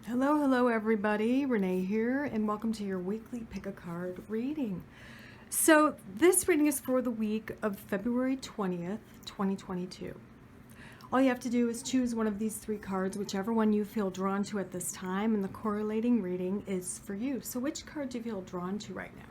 Hello everybody. Renee here, and welcome to your weekly pick a card reading. So this reading is for the week of February 20th, 2022. All you have to do is choose one of these three cards, whichever one you feel drawn to at this time, and the correlating reading is for you. So which card do you feel drawn to right now?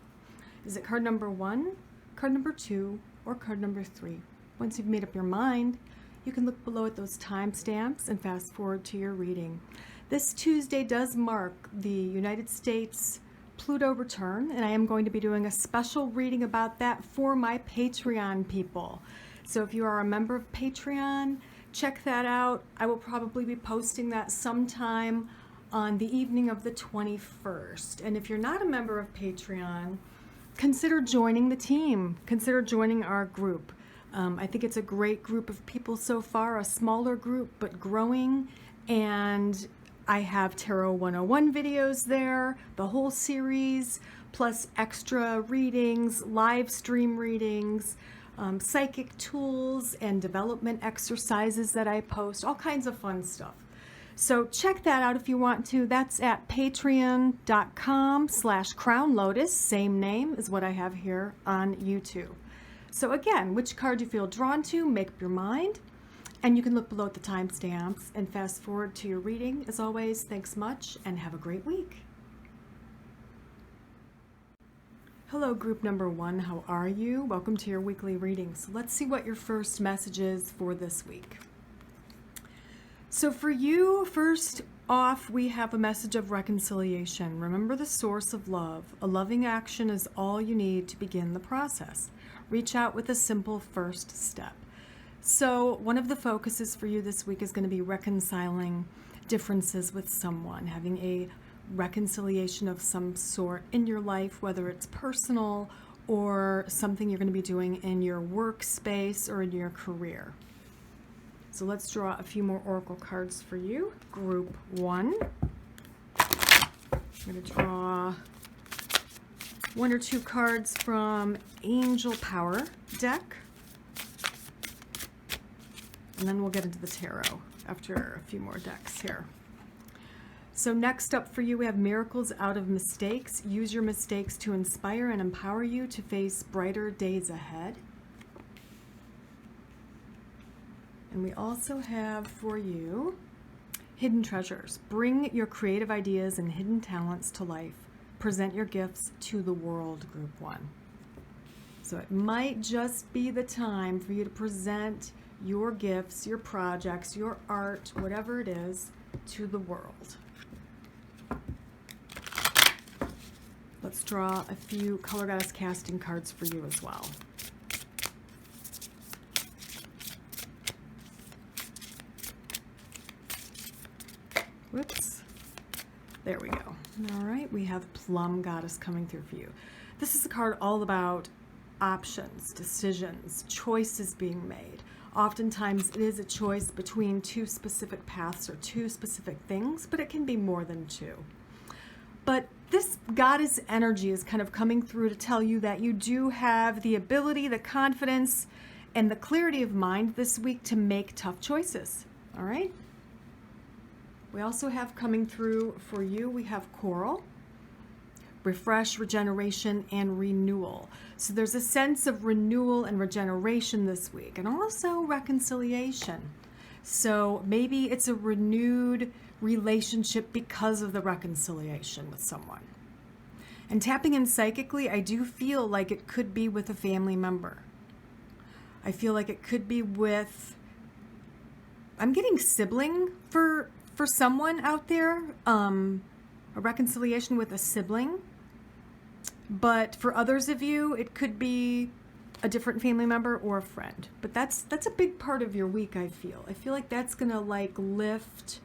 Is it card number 1, card number 2, or card number 3? Once you've made up your mind, you can look below at those timestamps and fast forward to your reading. This Tuesday does mark the United States Pluto return, and I am going to be doing a special reading about that for my Patreon people. So if you are a member of Patreon, check that out. I will probably be posting that sometime on the evening of the 21st. And if you're not a member of Patreon, consider joining the team. Consider joining our group. I think it's a great group of people so far, a smaller group, but growing. And I have Tarot 101 videos there, the whole series, plus extra readings, live stream readings, psychic tools and development exercises that I post, all kinds of fun stuff. So check that out if you want to. That's at patreon.com/crownlotus, same name as what I have here on YouTube. So again, which card you feel drawn to, make up your mind. And you can look below at the timestamps and fast forward to your reading. As always, thanks much and have a great week. Hello, group number 1. How are you? Welcome to your weekly reading. So let's see what your first message is for this week. So for you, first off, we have a message of reconciliation. Remember the source of love. A loving action is all you need to begin the process. Reach out with a simple first step. So one of the focuses for you this week is going to be reconciling differences with someone, having a reconciliation of some sort in your life, whether it's personal or something you're going to be doing in your workspace or in your career. So let's draw a few more oracle cards for you. Group 1. I'm going to draw 1 or 2 cards from Angel Power deck. And then we'll get into the tarot after a few more decks here. So next up for you, we have miracles out of mistakes. Use your mistakes to inspire and empower you to face brighter days ahead. And we also have for you hidden treasures. Bring your creative ideas and hidden talents to life. Present your gifts to the world, group 1. So it might just be the time for you to present your gifts, your projects, your art, whatever it is, to the world. Let's draw a few Color Goddess casting cards for you as well. Whoops. There we go. All right, we have Plum Goddess coming through for you. This is a card all about options, decisions, choices being made. Oftentimes it is a choice between 2 specific paths or 2 specific things, but it can be more than 2. But this goddess energy is kind of coming through to tell you that you do have the ability, the confidence, and the clarity of mind this week to make tough choices. All right? We also have coming through for you, we have Coral. Refresh, regeneration, and renewal. So there's a sense of renewal and regeneration this week, and also reconciliation. So maybe it's a renewed relationship because of the reconciliation with someone. And tapping in psychically, I do feel like it could be with a family member. I feel like it could be with, I'm getting sibling for someone out there, a reconciliation with a sibling. But for others of you, it could be a different family member or a friend. But that's a big part of your week, I feel. I feel like that's going to like lift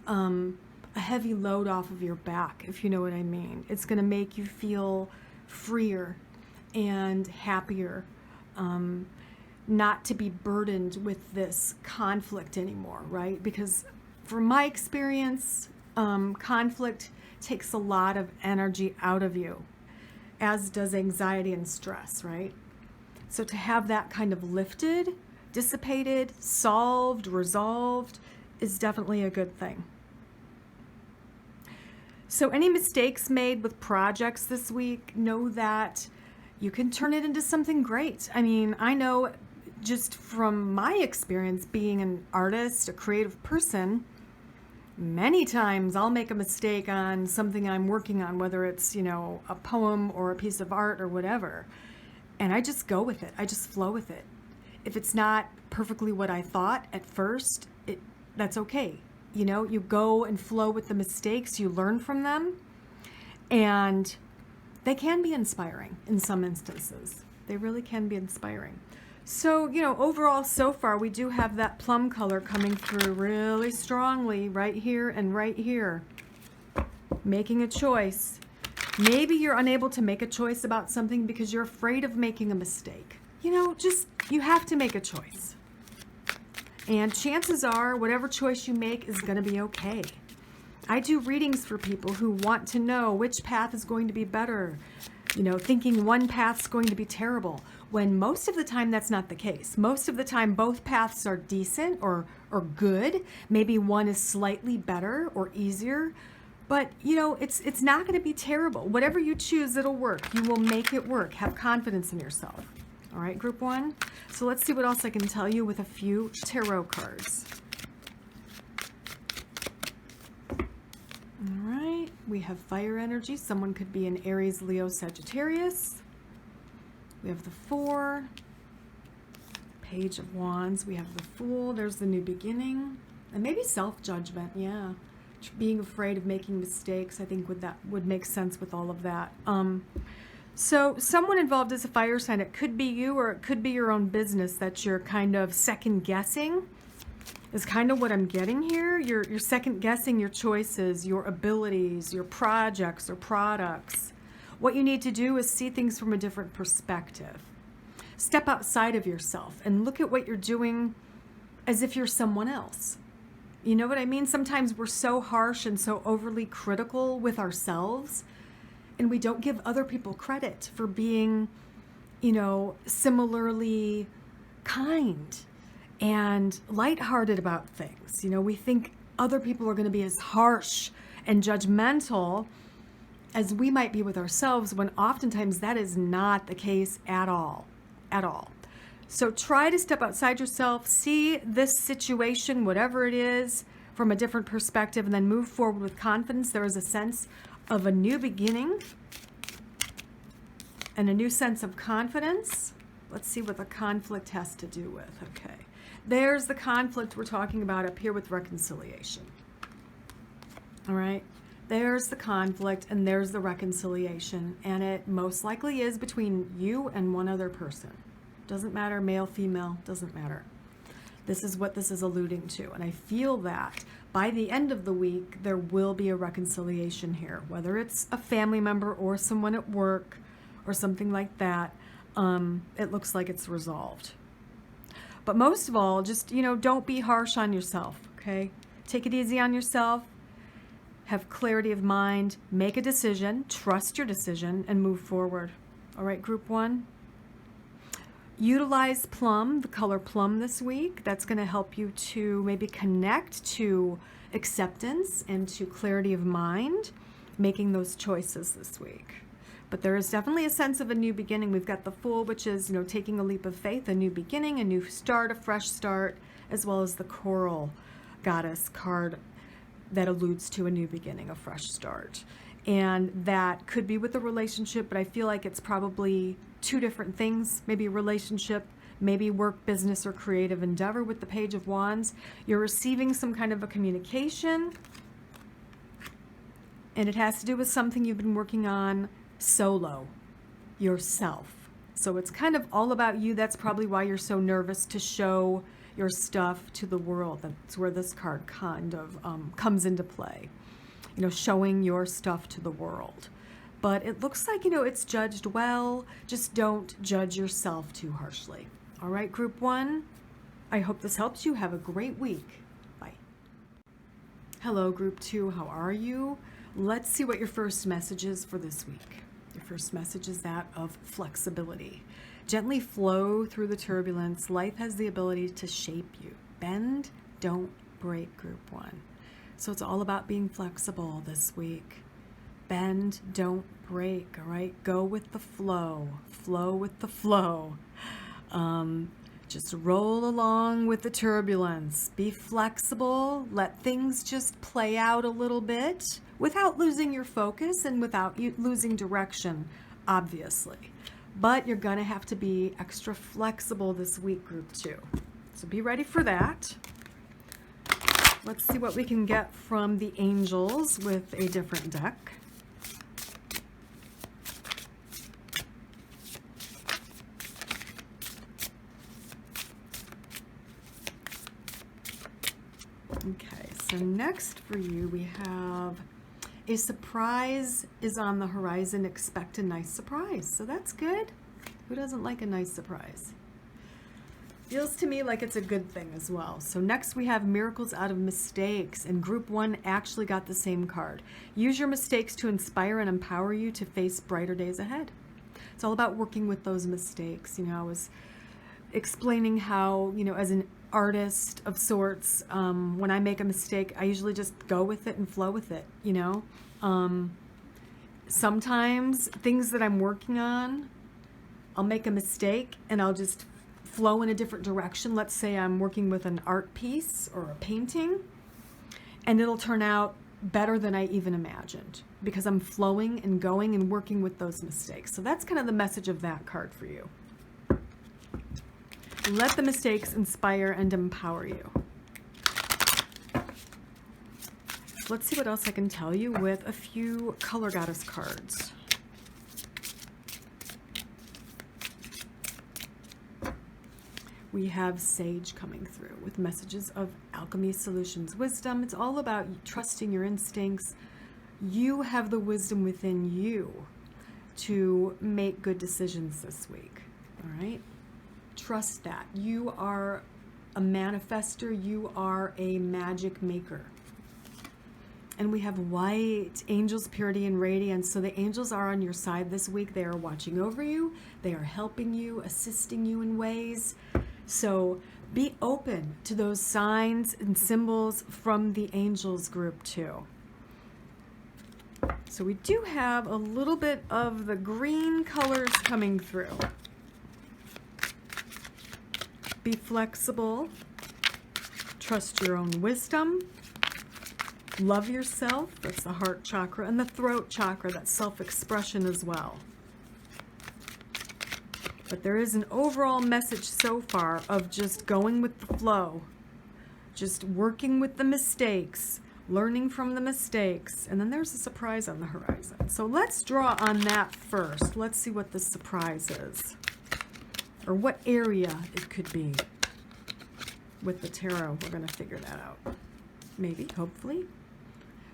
a heavy load off of your back, if you know what I mean. It's going to make you feel freer and happier, not to be burdened with this conflict anymore, right? Because from my experience, conflict takes a lot of energy out of you, as does anxiety and stress, right? So to have that kind of lifted, dissipated, solved, resolved is definitely a good thing. So any mistakes made with projects this week, know that you can turn it into something great. I mean, I know just from my experience being an artist, a creative person, many times I'll make a mistake on something I'm working on, whether it's, a poem or a piece of art or whatever. And I just go with it. I just flow with it. If it's not perfectly what I thought at first, that's okay. You go and flow with the mistakes, you learn from them, and they can be inspiring in some instances. They really can be inspiring. So, overall, so far, we do have that plum color coming through really strongly right here and right here. Making a choice. Maybe you're unable to make a choice about something because you're afraid of making a mistake. You have to make a choice. And chances are, whatever choice you make is going to be okay. I do readings for people who want to know which path is going to be better, thinking one path's going to be terrible, when most of the time that's not the case. Most of the time, both paths are decent or good. Maybe one is slightly better or easier, but it's not going to be terrible. Whatever you choose, it'll work. You will make it work. Have confidence in yourself. All right, group one. So let's see what else I can tell you with a few tarot cards. All right, we have fire energy. Someone could be an Aries, Leo, Sagittarius. We have the 4, Page of Wands. We have the Fool. There's the new beginning. And maybe self-judgment, yeah. Being afraid of making mistakes, I think that would make sense with all of that. So someone involved is a fire sign. It could be you or it could be your own business that you're kind of second guessing is kind of what I'm getting here. You're second guessing your choices, your abilities, your projects or products. What you need to do is see things from a different perspective. Step outside of yourself and look at what you're doing as if you're someone else. You know what I mean? Sometimes we're so harsh and so overly critical with ourselves, and we don't give other people credit for being, similarly kind and lighthearted about things. We think other people are going to be as harsh and judgmental as we might be with ourselves, when oftentimes that is not the case at all. So try to step outside yourself, see this situation, whatever it is, from a different perspective, and then move forward with confidence. There is a sense of a new beginning and a new sense of confidence. Let's see what the conflict has to do with. Okay, there's the conflict we're talking about up here with reconciliation. All right, there's the conflict and there's the reconciliation, and it most likely is between you and one other person. Doesn't matter, male, female, doesn't matter. This is what this is alluding to, and I feel that by the end of the week there will be a reconciliation here, whether it's a family member or someone at work or something like that. It looks like it's resolved. But most of all, just don't be harsh on yourself. Okay, take it easy on yourself. Have clarity of mind, make a decision, trust your decision, and move forward. All right, group one. Utilize plum, the color plum this week. That's going to help you to maybe connect to acceptance and to clarity of mind, making those choices this week. But there is definitely a sense of a new beginning. We've got the Fool, which is, taking a leap of faith, a new beginning, a new start, a fresh start, as well as the Coral Goddess card that alludes to a new beginning, a fresh start. And that could be with a relationship, but I feel like it's probably two different things. Maybe a relationship, maybe work, business, or creative endeavor with the Page of Wands. You're receiving some kind of a communication, and it has to do with something you've been working on solo, yourself. So it's kind of all about you. That's probably why you're so nervous to show your stuff to the world. That's where this card kind of comes into play. Showing your stuff to the world. But it looks like, it's judged well. Just don't judge yourself too harshly. All right, group one, I hope this helps you. Have a great week. Bye. Hello, group two, how are you? Let's see what your first message is for this week. Your first message is that of flexibility. Gently flow through the turbulence. Life has the ability to shape you. Bend, don't break, group one. So it's all about being flexible this week. bend, don't break, all right? Go with the flow. Flow with the flow. Just roll along with the turbulence. Be flexible. Let things just play out a little bit without losing your focus and without you losing direction, obviously. But you're going to have to be extra flexible this week, group 2. So be ready for that. Let's see what we can get from the angels with a different deck. Okay, so next for you we have a surprise is on the horizon. Expect a nice surprise. So that's good. Who doesn't like a nice surprise? Feels to me like it's a good thing as well. So next we have miracles out of mistakes, and group 1 actually got the same card. Use your mistakes to inspire and empower you to face brighter days ahead. It's all about working with those mistakes. You know, I was explaining how, you know, as an artist of sorts, when I make a mistake, I usually just go with it and flow with it, you know. Sometimes things that I'm working on, I'll make a mistake and I'll just flow in a different direction. Let's say I'm working with an art piece or a painting, and it'll turn out better than I even imagined because I'm flowing and going and working with those mistakes. So that's kind of the message of that card for you. Let the mistakes inspire and empower you. Let's see what else I can tell you with a few color goddess cards. We have Sage coming through with messages of alchemy, solutions, wisdom. It's all about trusting your instincts. You have the wisdom within you to make good decisions this week. All right? Trust that. You are a manifester. You are a magic maker. And we have white, angels, purity, and radiance. So the angels are on your side this week. They are watching over you. They are helping you, assisting you in ways. So be open to those signs and symbols from the angels group too. So we do have a little bit of the green colors coming through. Be flexible. Trust your own wisdom. Love yourself. That's the heart chakra. And the throat chakra, that's self-expression as well. But there is an overall message so far of just going with the flow. Just working with the mistakes. Learning from the mistakes. And then there's a surprise on the horizon. So let's draw on that first. Let's see what the surprise is. Or what area it could be. With the tarot, we're going to figure that out. Maybe, hopefully.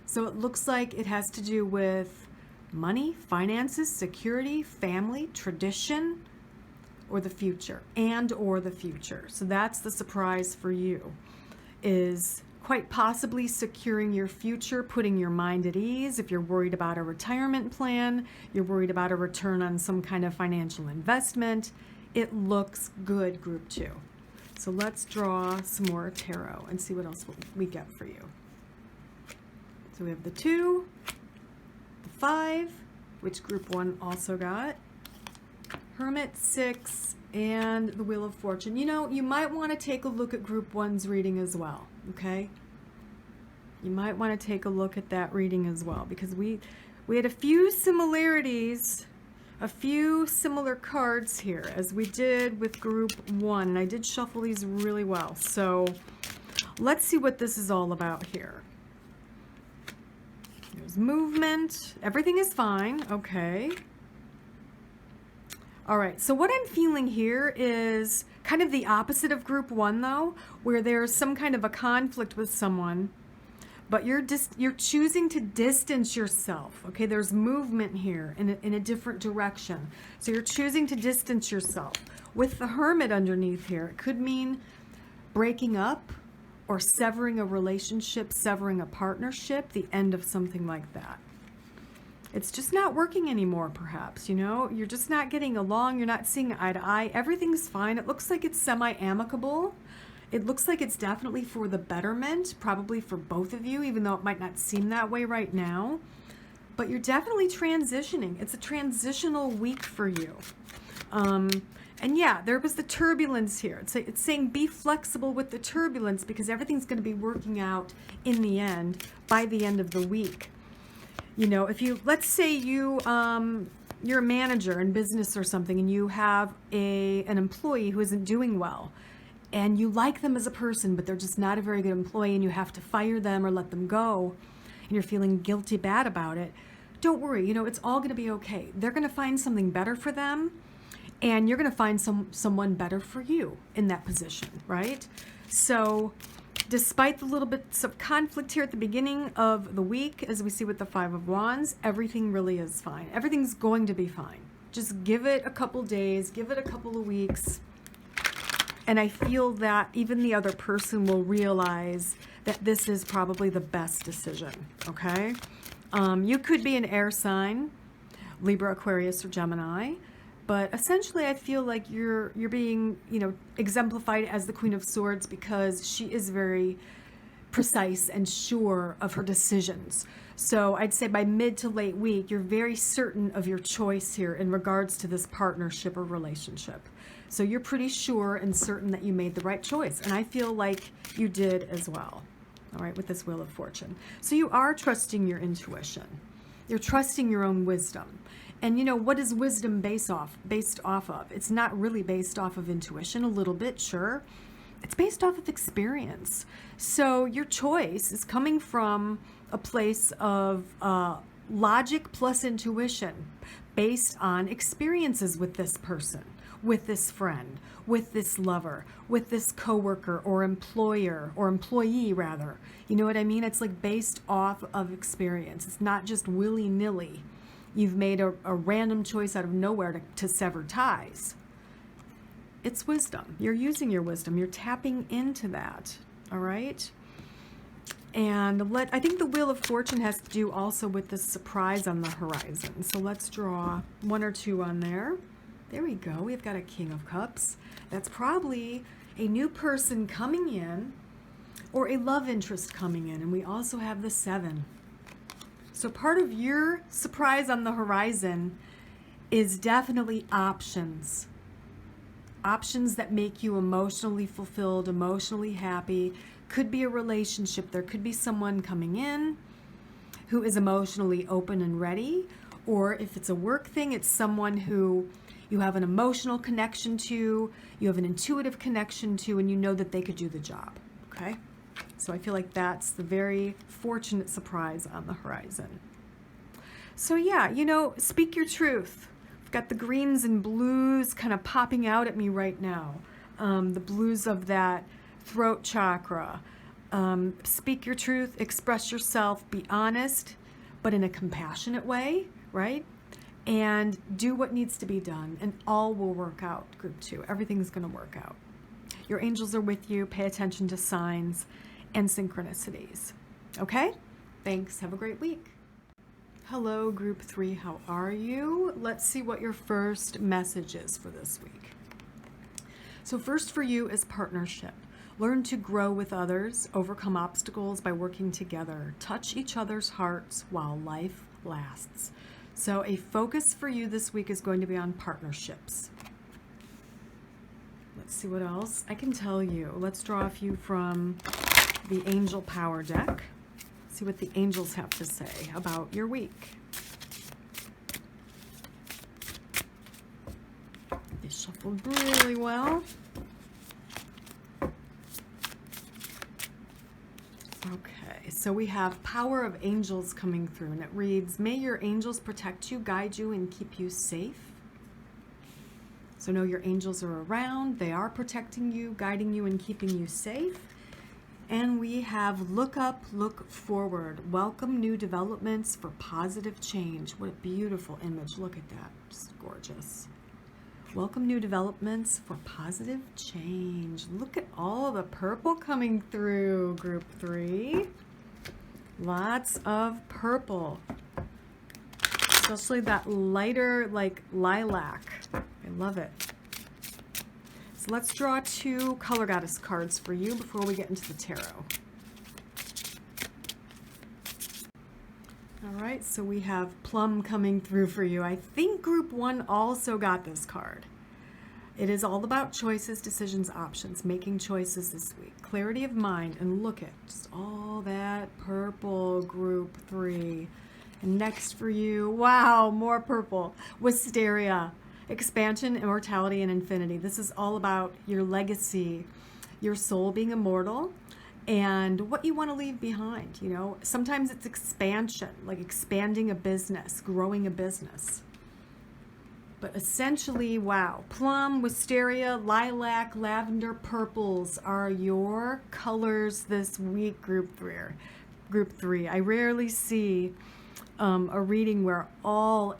So it looks like it has to do with money, finances, security, family, tradition, or the future, or the future. So that's the surprise for you, is quite possibly securing your future, putting your mind at ease. If you're worried about a retirement plan, you're worried about a return on some kind of financial investment, it looks good, group 2. So let's draw some more tarot and see what else we get for you. So we have the 2, the 5, which group 1 also got, Hermit, 6, and the Wheel of Fortune. You know, you might want to take a look at group 1's reading as well, okay? You might want to take a look at that reading as well, because we had a few similarities, a few similar cards here, as we did with group 1, and I did shuffle these really well. So let's see what this is all about here. There's movement. Everything is fine. Okay. All right. So what I'm feeling here is kind of the opposite of group 1, though, where there's some kind of a conflict with someone, but you're choosing to distance yourself. Okay. There's movement here in a different direction. So you're choosing to distance yourself. With the Hermit underneath here, it could mean breaking up, or severing a relationship, severing a partnership, the end of something like that. It's just not working anymore, perhaps, you know? You're just not getting along, you're not seeing eye to eye, everything's fine. It looks like it's semi-amicable. It looks like it's definitely for the betterment, probably for both of you, even though it might not seem that way right now. but you're definitely transitioning. It's a transitional week for you. And yeah, there was the turbulence here. It's saying be flexible with the turbulence because everything's going to be working out in the end by the end of the week. You know, if you, let's say you, you're a manager in business or something and you have an employee who isn't doing well and you like them as a person, but they're just not a very good employee and you have to fire them or let them go and you're feeling guilty bad about it, don't worry. You know, it's all going to be okay. They're going to find something better for them. And you're going to find someone better for you in that position, right? So despite the little bits of conflict here at the beginning of the week, as we see with the Five of Wands, everything really is fine. Everything's going to be fine. Just give it a couple days, give it a couple of weeks. And I feel that even the other person will realize that this is probably the best decision, okay? You could be an air sign, Libra, Aquarius, or Gemini. But essentially, I feel like you're being, you know, exemplified as the Queen of Swords because she is very precise and sure of her decisions. So I'd say by mid to late week, you're very certain of your choice here in regards to this partnership or relationship. So you're pretty sure and certain that you made the right choice. And I feel like you did as well, all right, with this Wheel of Fortune. So you are trusting your intuition. You're trusting your own wisdom. And you know, what is wisdom based off of? It's not really based off of intuition, a little bit, sure. It's based off of experience. So your choice is coming from a place of logic plus intuition based on experiences with this person, with this friend, with this lover, with this coworker or employer or employee rather. You know what I mean? It's like based off of experience. It's not just willy-nilly. You've made a random choice out of nowhere to sever ties. It's wisdom. You're using your wisdom. You're tapping into that. All right? And I think the Wheel of Fortune has to do also with the surprise on the horizon. So let's draw one or two on there. There we go. We've got a King of Cups. That's probably a new person coming in or a love interest coming in. And we also have the Seven. So part of your surprise on the horizon is definitely options. Options that make you emotionally fulfilled, emotionally happy. Could be a relationship. There could be someone coming in who is emotionally open and ready. Or if it's a work thing, it's someone who you have an emotional connection to, you have an intuitive connection to, and you know that they could do the job, okay? So I feel like that's the very fortunate surprise on the horizon. So yeah, you know, speak your truth. I've got the greens and blues kind of popping out at me right now. The blues of that throat chakra. Speak your truth, express yourself, be honest, but in a compassionate way, right? And do what needs to be done, and all will work out, group 2. Everything's going to work out. Your angels are with you. Pay attention to signs and synchronicities. Okay? Thanks. Have a great week. Hello, group 3. How are you? Let's see what your first message is for this week. So first for you is partnership. Learn to grow with others, overcome obstacles by working together, touch each other's hearts while life lasts. So a focus for you this week is going to be on partnerships. Let's see what else I can tell you. Let's draw a few from the Angel Power deck. See what the angels have to say about your week. They shuffled really well. Okay, so we have Power of Angels coming through, and it reads, may your angels protect you, guide you, and keep you safe. So know your angels are around. They are protecting you, guiding you, and keeping you safe. And we have look up, look forward. Welcome new developments for positive change. What a beautiful image. Look at that. Just gorgeous. Welcome new developments for positive change. Look at all the purple coming through, group 3. Lots of purple. Especially that lighter, like lilac. I love it. So let's draw 2 color goddess cards for you before we get into the tarot. All right, so we have Plum coming through for you. I think group 1 also got this card. It is all about choices, decisions, options, making choices this week. Clarity of mind, and look at just all that purple, group 3. And next for you, wow, more purple. Wisteria, expansion, immortality, and infinity. This is all about your legacy, your soul being immortal, and what you want to leave behind. You know, sometimes it's expansion, like expanding a business, growing a business. But essentially, wow, plum, wisteria, lilac, lavender, purples are your colors this week, group 3. Group 3. I rarely see a reading where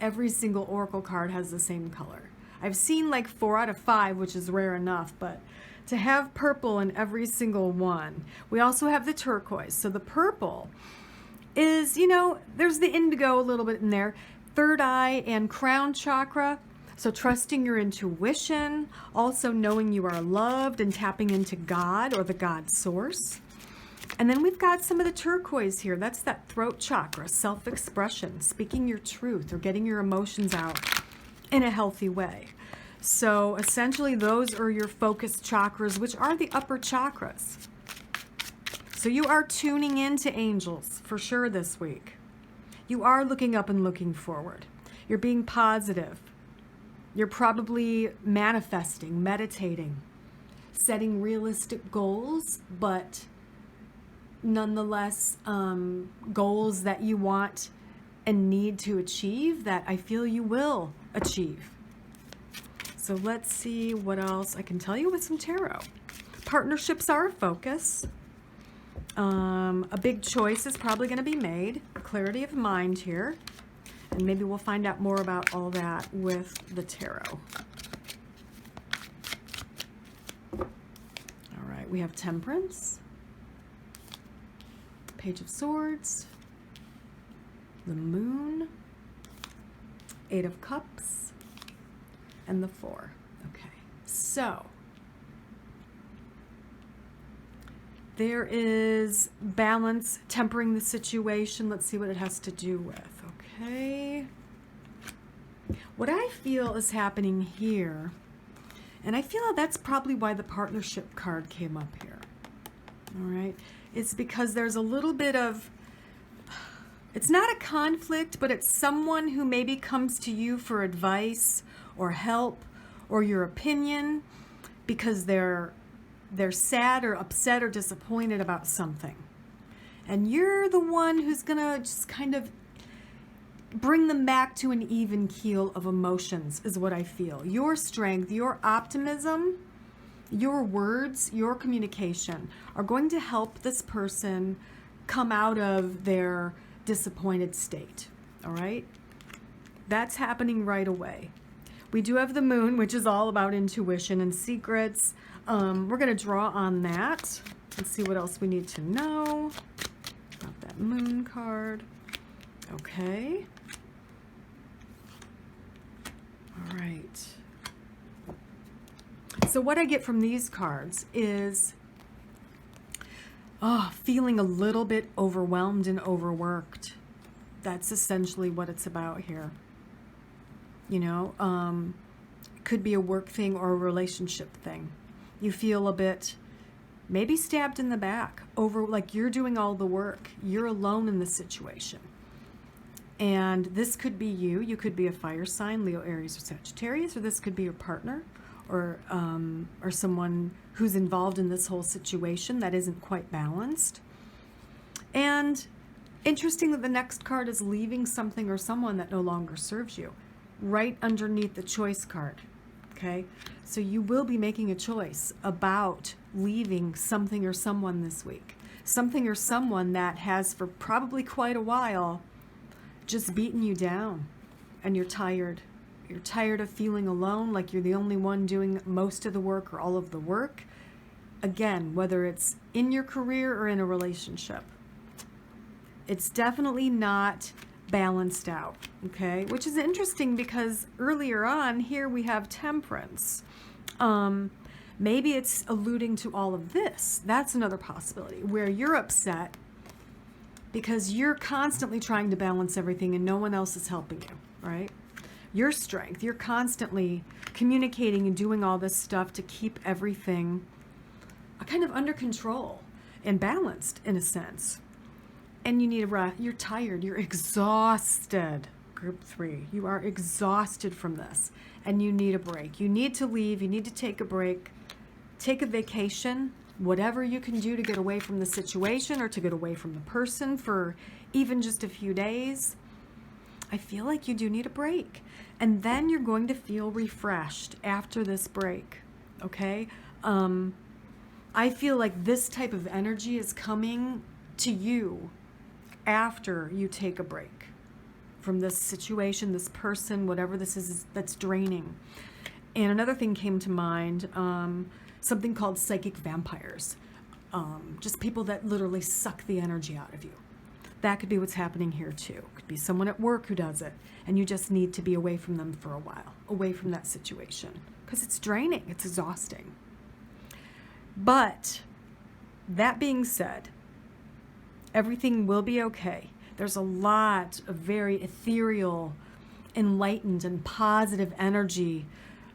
every single oracle card has the same color. I've seen like 4 out of 5, which is rare enough, but to have purple in every single one. We also have the turquoise. So the purple is, you know, there's the indigo a little bit in there. Third eye and crown chakra. So trusting your intuition, also knowing you are loved and tapping into God or the God source. And then we've got some of the turquoise here. That's that throat chakra, self-expression, speaking your truth or getting your emotions out in a healthy way. So essentially those are your focus chakras, which are the upper chakras. So you are tuning into angels for sure this week. You are looking up and looking forward. You're being positive. You're probably manifesting, meditating, setting realistic goals, but nonetheless goals that you want and need to achieve that I feel you will achieve. So let's see what else I can tell you with some tarot. Partnerships are a focus. A big choice is probably going to be made. Clarity of mind here. And maybe we'll find out more about all that with the tarot. All right, we have Temperance, Page of Swords, the Moon, 8 of Cups, and the 4. Okay, so there is balance, tempering the situation. Let's see what it has to do with. Okay. What I feel is happening here, and I feel that's probably why the partnership card came up here. All right. It's because there's a little bit of, it's not a conflict, but it's someone who maybe comes to you for advice or help or your opinion because they're sad or upset or disappointed about something. And you're the one who's going to just kind of bring them back to an even keel of emotions is what I feel. Your strength, your optimism, your words, your communication are going to help this person come out of their disappointed state. All right? That's happening right away. We do have the Moon, which is all about intuition and secrets. We're going to draw on that. Let's see what else we need to know about that Moon card. Okay. All right. So what I get from these cards is feeling a little bit overwhelmed and overworked. That's essentially what it's about here. You know, could be a work thing or a relationship thing. You feel a bit maybe stabbed in the back over, like you're doing all the work. You're alone in the situation. And this could be you. You could be a fire sign, Leo, Aries, or Sagittarius, or this could be your partner or someone who's involved in this whole situation that isn't quite balanced. And interesting that the next card is leaving something or someone that no longer serves you, right underneath the choice card. Okay, so you will be making a choice about leaving something or someone this week. Something or someone that has for probably quite a while just beaten you down, and you're tired. You're tired of feeling alone, like you're the only one doing most of the work or all of the work. Again, whether it's in your career or in a relationship, it's definitely not balanced out, okay? Which is interesting because earlier on here we have Temperance. Maybe it's alluding to all of this. That's another possibility where you're upset because you're constantly trying to balance everything and no one else is helping you, right? Your strength, you're constantly communicating and doing all this stuff to keep everything kind of under control and balanced in a sense. And you need a rest. You're tired. You're exhausted. Group 3. You are exhausted from this and you need a break. You need to leave. You need to take a break. Take a vacation. Whatever you can do to get away from the situation or to get away from the person for even just a few days. I feel like you do need a break. And then you're going to feel refreshed after this break. Okay? I feel like this type of energy is coming to you after you take a break from this situation, this person, whatever this is that's draining. And another thing came to mind, something called psychic vampires. Just people that literally suck the energy out of you. That could be what's happening here too. Could be someone at work who does it, and you just need to be away from them for a while, away from that situation, because it's draining, it's exhausting. But that being said, everything will be okay. There's a lot of very ethereal, enlightened, and positive energy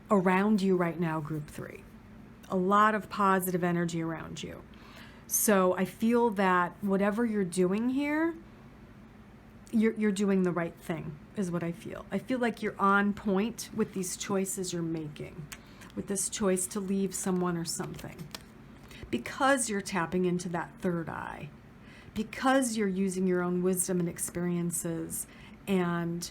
around you right now, Group 3. A lot of positive energy around you. So I feel that whatever you're doing here, you're doing the right thing, is what I feel. I feel like you're on point with these choices you're making, with this choice to leave someone or something. Because you're tapping into that third eye. Because you're using your own wisdom and experiences and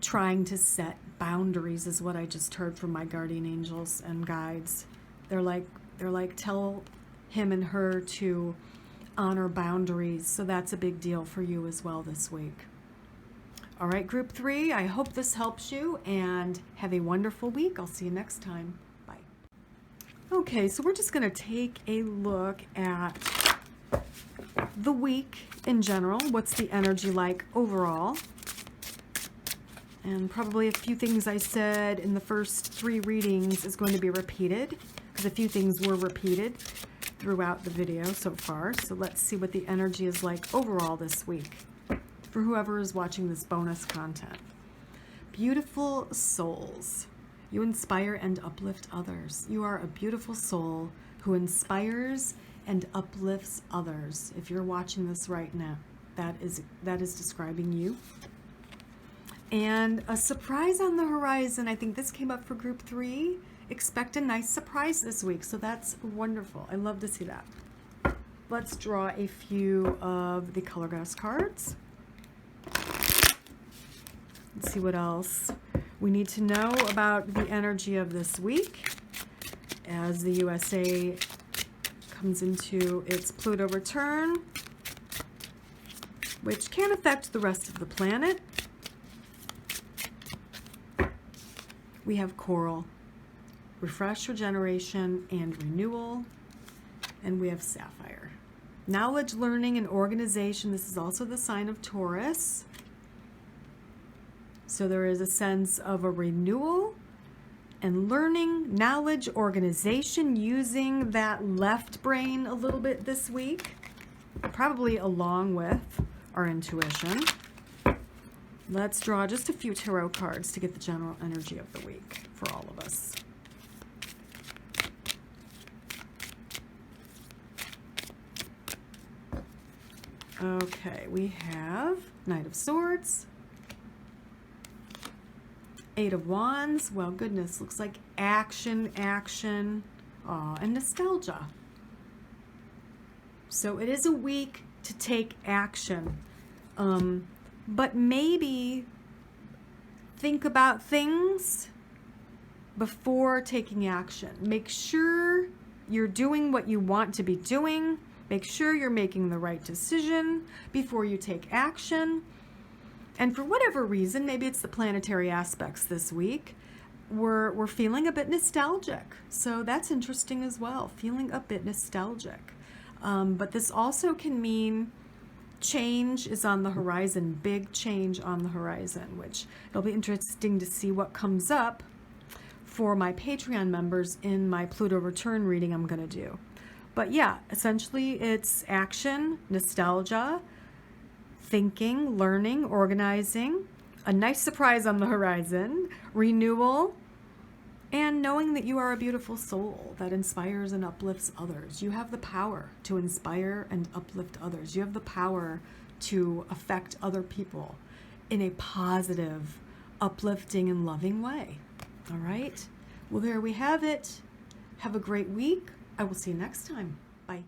trying to set boundaries, is what I just heard from my guardian angels and guides. They're like, tell him and her to honor boundaries. So that's a big deal for you as well this week. All right, Group 3, I hope this helps you and have a wonderful week. I'll see you next time. Bye. Okay, so we're just going to take a look at the week in general. What's the energy like overall? And probably a few things I said in the first 3 readings is going to be repeated, because a few things were repeated throughout the video so far. So let's see what the energy is like overall this week for whoever is watching this bonus content. Beautiful souls. You inspire and uplift others. You are a beautiful soul who inspires and uplifts others. If you're watching this right now, that is describing you. And a surprise on the horizon. I think this came up for Group 3. Expect a nice surprise this week. So that's wonderful. I love to see that. Let's draw a few of the color grass cards. Let's see what else we need to know about the energy of this week as the USA comes into its Pluto return, which can affect the rest of the planet. We have coral, refresh, regeneration, and renewal, and we have sapphire. Knowledge, learning, and organization. This is also the sign of Taurus. So there is a sense of a renewal and learning, knowledge, organization, using that left brain a little bit this week, probably along with our intuition. Let's draw just a few tarot cards to get the general energy of the week for all of us. Okay, we have Knight of Swords, Eight of Wands. Well, goodness, looks like action, and nostalgia. So it is a week to take action. But maybe think about things before taking action. Make sure you're doing what you want to be doing. Make sure you're making the right decision before you take action. And for whatever reason, maybe it's the planetary aspects this week, we're feeling a bit nostalgic. So that's interesting as well, feeling a bit nostalgic. But this also can mean change is on the horizon, big change on the horizon, which it'll be interesting to see what comes up for my Patreon members in my Pluto return reading I'm going to do. But yeah, essentially it's action, nostalgia, thinking, learning, organizing, a nice surprise on the horizon, renewal, and knowing that you are a beautiful soul that inspires and uplifts others. You have the power to inspire and uplift others. You have the power to affect other people in a positive, uplifting, and loving way. All right? Well, there we have it. Have a great week. I will see you next time. Bye.